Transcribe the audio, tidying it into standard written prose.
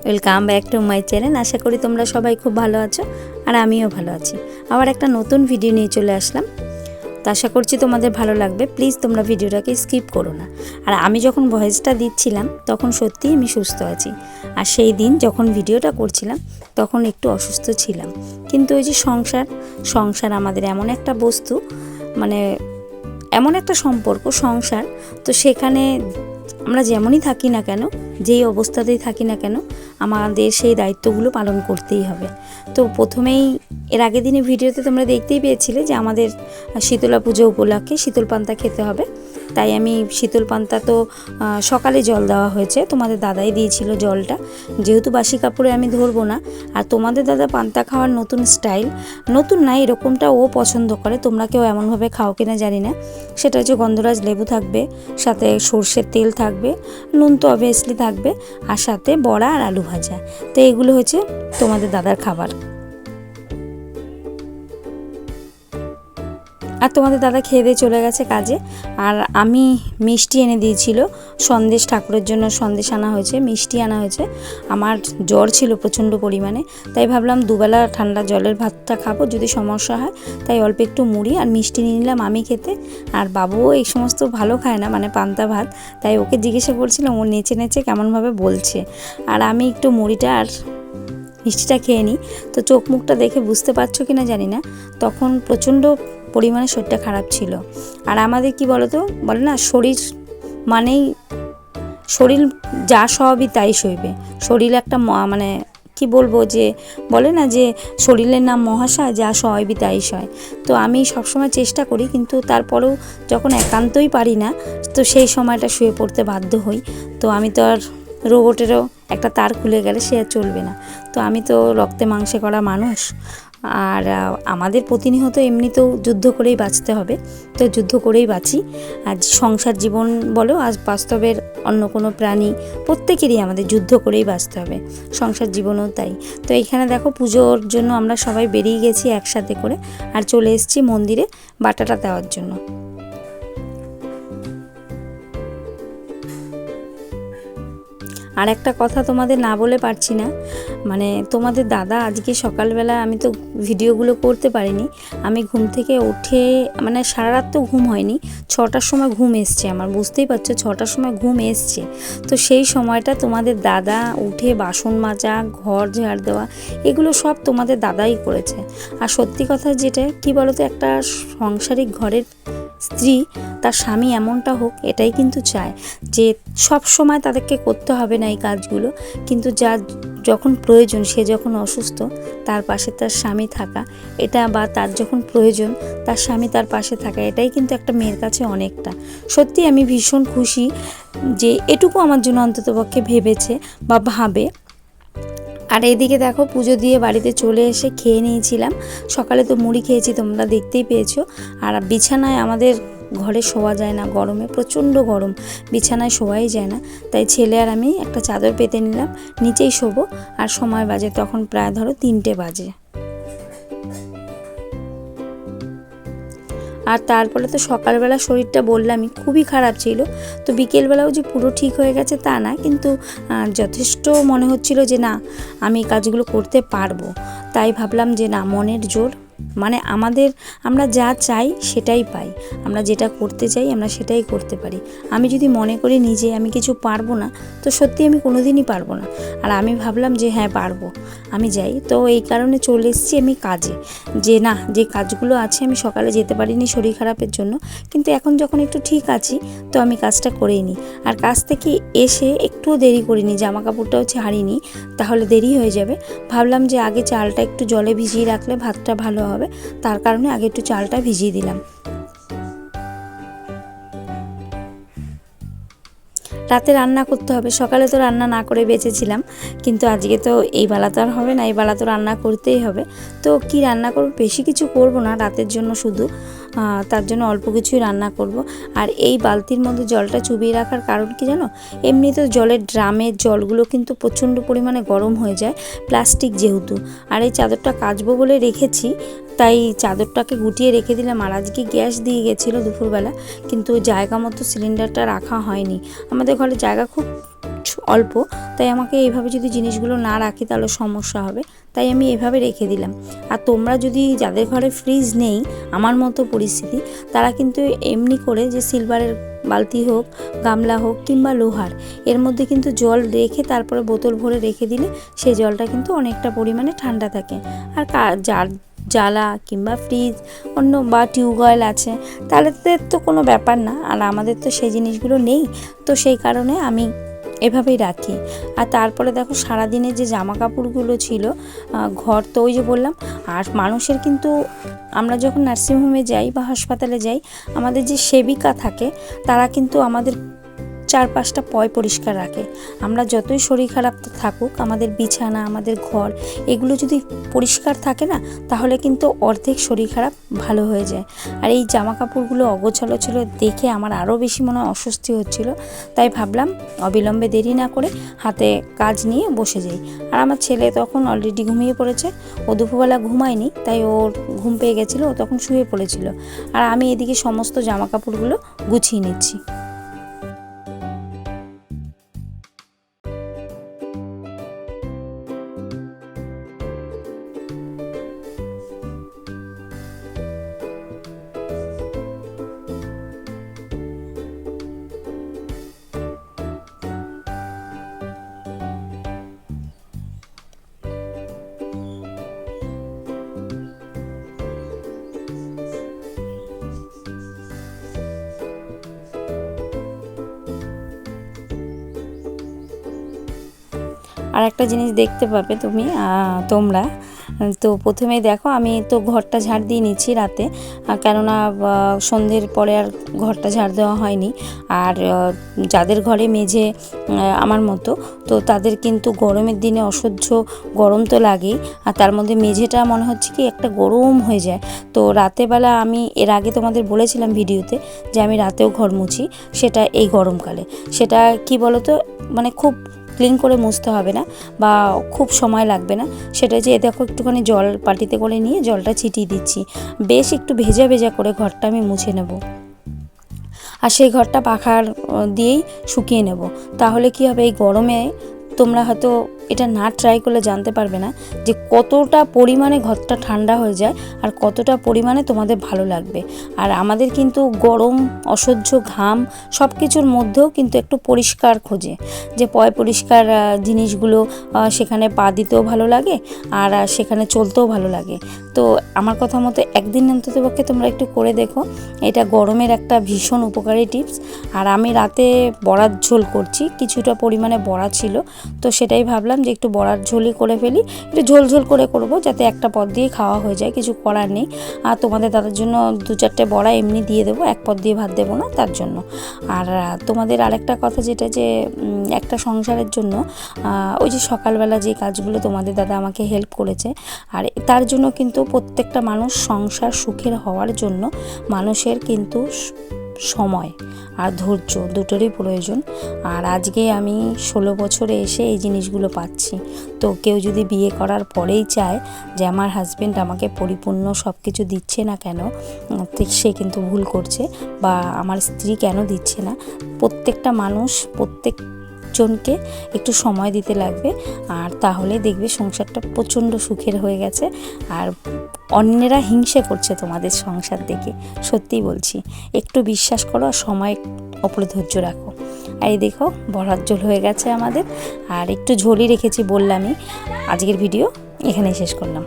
Welcome back to my channel. আশা করি তোমরা সবাই খুব ভালো আছো আর আমিও ভালো আছি। আবার একটা নতুন ভিডিও নিয়ে চলে আসলাম, তো আশা করছি তোমাদের ভালো লাগবে। প্লিজ তোমরা ভিডিওটাকে স্কিপ করো না। আর আমি যখন ভয়েসটা দিচ্ছিলাম তখন সত্যিই আমি সুস্থ আছি, আর সেই দিন যখন ভিডিওটা করছিলাম তখন একটু অসুস্থ ছিলাম। কিন্তু ওই যে সংসার আমাদের এমন একটা বস্তু, মানে এমন একটা সম্পর্ক সংসার, তো সেখানে আমরা যেমনই থাকি না কেন, যেই অবস্থাতেই থাকি না কেন, আমাদের সেই দায়িত্বগুলো পালন করতেই হবে। তো প্রথমেই এর আগের দিনে ভিডিওতে তোমরা দেখতেই পেয়েছিলে যে আমাদের শীতলা পুজো উপলক্ষে শীতল পান্তা খেতে হবে। তাই আমি শীতল পান্তা তো সকালে জল দেওয়া হয়েছে, তোমাদের দাদাই দিয়েছিল জলটা, যেহেতু বাসি কাপড়ে আমি ধরবো না। আর তোমাদের দাদা পান্তা খাওয়ার নতুন স্টাইল, নতুন না, এরকমটা ও পছন্দ করে। তোমরা কেউ এমনভাবে খাও কিনা জানি না। সেটা হচ্ছে গন্ধরাজ লেবু থাকবে, সাথে সর্ষের তেল থাকবে, নুন তো অবভিয়াসলি থাকবে, আর সাথে বড়া আর আলু ভাজা। তো এগুলো হচ্ছে তোমাদের দাদার খাবার। আর তোমাদের দাদা খেয়ে দিয়ে চলে গেছে কাজে। আর আমি মিষ্টি এনে দিয়েছিল সন্দেশ, ঠাকুরের জন্য সন্দেশ আনা হয়েছে, মিষ্টি আনা হয়েছে। আমার জ্বর ছিল প্রচণ্ড পরিমাণে, তাই ভাবলাম দুবেলা ঠান্ডা জলের ভাতটা খাবো, যদি সমস্যা হয় তাই অল্প একটু মুড়ি আর মিষ্টি নিয়ে নিলাম আমি খেতে। আর বাবুও এই সমস্ত ভালো খায় না, মানে পান্তা ভাত, তাই ওকে জিজ্ঞাসা করছিলাম, ও নেচে নেচে কেমনভাবে বলছে। আর আমি একটু মুড়িটা আর মিষ্টিটা খেয়ে নিই। তো চোখ মুখটা দেখে বুঝতে পারছো কি না জানি না, তখন প্রচণ্ড পরিমাণে শরীরটা খারাপ ছিল। আর আমাদের কি বলতো, বলে না শরীর মানেই, শরীর যা সবই তাই সইবে। শরীর একটা মানে কি বলবো, যে বলে না যে শরীরের নাম মহাশয়, যা সবই তাই সয়। তো আমি সবসময় চেষ্টা করি, কিন্তু তারপরেও যখন একান্তই পারি না, তো সেই সময়টা শুয়ে পড়তে বাধ্য হই। তো আমি তো আর রোবটেরও একটা তার খুলে গেলে সে আর চলবে না। তো আমি তো রক্তে মাংসে করা মানুষ, আর আমাদের প্রতিনিয়ত এমনিতেও যুদ্ধ করেই বাঁচতে হবে। তো যুদ্ধ করেই বাঁচি। আর সংসার জীবন বলো, আজ বাস্তবের অন্য কোনো প্রাণী, প্রত্যেকেরই আমাদের যুদ্ধ করেই বাঁচতে হবে, সংসার জীবনও তাই। তো এইখানে দেখো পুজোর জন্য আমরা সবাই বেরিয়ে গেছি একসাথে করে, আর চলে এসেছি মন্দিরে বাটাটা দেওয়ার জন্য। আর একটা কথা তোমাদের না বলে পারছি না, মানে তোমাদের দাদা আজকে সকালবেলা, আমি তো ভিডিওগুলো করতে পারিনি, আমি ঘুম থেকে উঠে, মানে সারা রাত তো ঘুম হয়নি, 6টার সময় ঘুম এসছে আমার, বুঝতেই পারছো 6টার সময় ঘুম এসছে। তো সেই সময়টা তোমাদের দাদা উঠে বাসন মাজা, ঘর ঝাড় দেওয়া, এগুলো সব তোমাদের দাদাই করেছে। আর সত্যি কথা যেটা কি বলতো, একটা সাংসারিক ঘরের স্ত্রী তার স্বামী এমনটা হোক, এটাই কিন্তু চায়, যে সব সময় তাদেরকে করতে হবে না এই কাজগুলো, কিন্তু যখন প্রয়োজন, সে যখন অসুস্থ, তার পাশে তার স্বামী থাকা, এটা, বা তার যখন প্রয়োজন তার স্বামী তার পাশে থাকা, এটাই কিন্তু একটা মেয়ের কাছে অনেকটা। সত্যি আমি ভীষণ খুশি যে এটুকু আমার জন্য অন্ততপক্ষে ভেবেছে বা ভাবে। আর এদিকে দেখো পুজো দিয়ে বাড়িতে চলে এসে খেয়ে নিয়েছিলাম। সকালে তো মুড়ি খেয়েছি, তোমরা দেখতেই পেয়েছো। আর বিছানায় আমাদের ঘরে শোয়া যায় না, গরমে প্রচণ্ড গরম, বিছানায় শোয়াই যায় না। তাই ছেলে আর আমি একটা চাদর পেতে নিলাম, নিচেই শোবো। আর সময় বাজে তখন প্রায় ধরো 3টে বাজে। আর তারপরে তো সকালবেলা শরীরটা বললামই খুবই খারাপ ছিল। তো বিকেলবেলাও যে পুরো ঠিক হয়ে গেছে তা না, কিন্তু যথেষ্ট মনে হচ্ছিল যে না, আমি কাজগুলো করতে পারবো। তাই ভাবলাম যে না, মনের জোর, মানে আমরা যা চাই সেটাই পাই, আমরা যেটা করতে চাই আমরা সেটাই করতে পারি। আমি যদি মনে করি নিজে আমি কিছু পারবো না, তো সত্যি আমি কোনোদিনই পারবো না। আর আমি ভাবলাম যে হ্যাঁ পারবো, আমি যাই। তো এই কারণে চলে এসেছি আমি কাজে, যে না, যে কাজগুলো আছে, আমি সকালে যেতে পারিনি শরীর খারাপের জন্য, কিন্তু এখন যখন একটু ঠিক আছি তো আমি কাজটা করেই নিই। আর কাজ থেকে এসে একটুও দেরি করিনি, জামা কাপড়টাও ছাড়িনি, তাহলে দেরি হয়ে যাবে। ভাবলাম যে আগে চালটা একটু জলে ভিজিয়ে রাখলে ভাতটা ভালো হবে, তার কারণে আগে একটু চালটা ভিজিয়ে দিলাম। রাতে রান্না করতে হবে, সকালে তো রান্না না করে বেঁচেছিলাম, কিন্তু আজকে তো এই বেলা তো আর হবে না, এই বেলা তো রান্না করতেই হবে। তো কি রান্না করব, বেশি কিছু করব না রাতের জন্য, শুধু তার জন্য অল্প কিছুই রান্না করব। আর এই বালতির মধ্যে জলটা চুবিয়ে রাখার কারণ কি জানো, এমনিতে জলের ড্রামের জলগুলো কিন্তু প্রচণ্ড পরিমাণে গরম হয়ে যায়, প্লাস্টিক যেহেতু। আর এই চাদরটা কাচবো বলে রেখেছি, তাই চাদরটাকে গুটিয়ে রেখে দিলাম। আর আজকে গ্যাস দিয়ে গেছিলো দুপুরবেলা, কিন্তু জায়গা মতো সিলিন্ডারটা রাখা হয়নি। আমাদের ঘরে জায়গা খুব অল্প, তাই আমাকে এইভাবে যদি জিনিসগুলো না রাখি তাহলে সমস্যা হবে, তাই আমি এভাবে রেখে দিলাম। আর তোমরা যদি যাদের ঘরে ফ্রিজ নেই, আমার মতো পরিস্থিতি, তারা কিন্তু এমনি করে যে সিলভারের বালতি হোক, গামলা হোক কিংবা লোহার, এর মধ্যে কিন্তু জল রেখে তারপরে বোতল ভরে রেখে দিলে সেই জলটা কিন্তু অনেকটা পরিমাণে ঠান্ডা থাকে। আর যার জ্বালা কিংবা ফ্রিজ অন্য বা টিউবওয়েল আছে, তাহলে তো কোনো ব্যাপার না, আর আমাদের তো সেই জিনিসগুলো নেই, তো সেই কারণে আমি এভাবেই রাখি। আর তারপরে দেখো সারাদিনের যে জামা কাপড়গুলো ছিল, ঘর তো ওই যে বললাম, আর মানুষের কিন্তু আমরা যখন নার্সিংহোমে যাই বা হাসপাতালে যাই, আমাদের যে সেবিকা থাকে তারা কিন্তু আমাদের চারপাশটা পরিষ্কার রাখে। আমরা যতই শরীর খারাপ থাকুক, আমাদের বিছানা, আমাদের ঘর, এগুলো যদি পরিষ্কার থাকে না, তাহলে কিন্তু অর্ধেক শরীর খারাপ ভালো হয়ে যায়। আর এই জামা কাপড়গুলো অগোছালো ছিল দেখে আমার আরও বেশি মনে হয় অস্বস্তি হচ্ছিল, তাই ভাবলাম অবিলম্বে দেরি না করে হাতে কাজ নিয়ে বসে যাই। আর আমার ছেলে তখন অলরেডি ঘুমিয়ে পড়েছে, ও দুপুরবেলা ঘুমায়নি, তাই ওর ঘুম পেয়ে গেছিলো, ও তখন শুয়ে পড়েছিল। আর আমি এদিকে সমস্ত জামা কাপড়গুলো গুছিয়ে নিচ্ছি। আর একটা জিনিস দেখতে পাবে তোমরা, তো প্রথমেই দেখো আমি তো ঘরটা ঝাড় দিয়ে নিচ্ছি রাতে, কেননা সন্ধ্যের পরে আর ঘরটা ঝাড় দেওয়া হয়নি। আর যাদের ঘরে মেঝে আমার মতো, তো তাদের কিন্তু গরমের দিনে অসহ্য গরম তো লাগেই, আর তার মধ্যে মেঝেটা মনে হচ্ছে কি একটা গরম হয়ে যায়। তো রাতেরবেলা আমি এর আগে তোমাদের বলেছিলাম ভিডিওতে যে আমি রাতেও ঘর মুছি, সেটা এই গরমকালে। সেটা কি বলো তো, মানে খুব ক্লিন করে মুছতে হবে না বা খুব সময় লাগবে না। সেটা যে দেখো একটুখানি জল পাটিতে করে নিয়ে জলটা ছিটিয়ে দিচ্ছি, বেশ একটু ভেজা ভেজা করে ঘরটা আমি মুছে নেব। আর সেই ঘরটা পাখার দিয়েই শুকিয়ে নেব। তাহলে কি হবে, এই গরমে তোমরা হয়তো এটা না ট্রাই করলে জানতে পারবে না যে কতটা পরিমাণে ঘরটা ঠান্ডা হয়ে যায় আর কতটা পরিমাণে তোমাদের ভালো লাগবে। আর আমাদের কিন্তু গরম, অসহ্য ঘাম সব কিছুর মধ্যেও কিন্তু একটু পরিষ্কার খোঁজে, যে পরিষ্কার জিনিসগুলো সেখানে পা দিতেও ভালো লাগে আর সেখানে চলতেও ভালো লাগে। তো আমার কথা মতো একদিন অন্ততপক্ষে তোমরা একটু করে দেখো, এটা গরমের একটা ভীষণ উপকারী টিপস। আর আমি রাতে বড়ার ঝোল করছি, কিছুটা পরিমাণে বড়া ছিল, তো সেটাই ভাবলাম যে একটু বড়ার ঝোলই করে ফেলি, একটু ঝোল ঝোল করে করব যাতে একটা পদ দিয়ে খাওয়া হয়ে যায়, কিছু করার নেই। আর তোমাদের দাদার জন্য 2-4টে বড়া এমনি দিয়ে দেবো, এক পদ দিয়ে ভাত দেবো না তার জন্য। আর তোমাদের আরেকটা কথা, যেটা যে একটা সংসারের জন্য ওই যে সকালবেলা যে কাজগুলো তোমাদের দাদা আমাকে হেল্প করেছে, আর তার জন্য কিন্তু প্রত্যেকটা মানুষ সংসার সুখের হওয়ার জন্য মানুষের কিন্তু সময় আর ধৈর্য দুটোরই প্রয়োজন। আর আজকে আমি 16 বছরে এসে এই জিনিসগুলো পাচ্ছি। তো কেউ যদি বিয়ে করার পরেই চায় যে আমার হাজব্যান্ড আমাকে পরিপূর্ণ সব কিছু দিচ্ছে না কেন, সে কিন্তু ভুল করছে, বা আমার স্ত্রী কেন দিচ্ছে না। প্রত্যেকটা মানুষ প্রত্যেকজনকে একটু সময় দিতে লাগবে, আর তাহলে দেখবে সংসারটা প্রচণ্ড সুখের হয়ে গেছে। আর অন্যেরা হিংসে করছে তোমাদের সংসার দেখে, সত্যিই বলছি, একটু বিশ্বাস করো আর সময়ের ওপরে ধৈর্য রাখো। আর এই দেখো বড়ার ঝোল হয়ে গেছে আমাদের, আর একটু ঝোলই রেখেছি বললামই। আজকের ভিডিও এখানেই শেষ করলাম।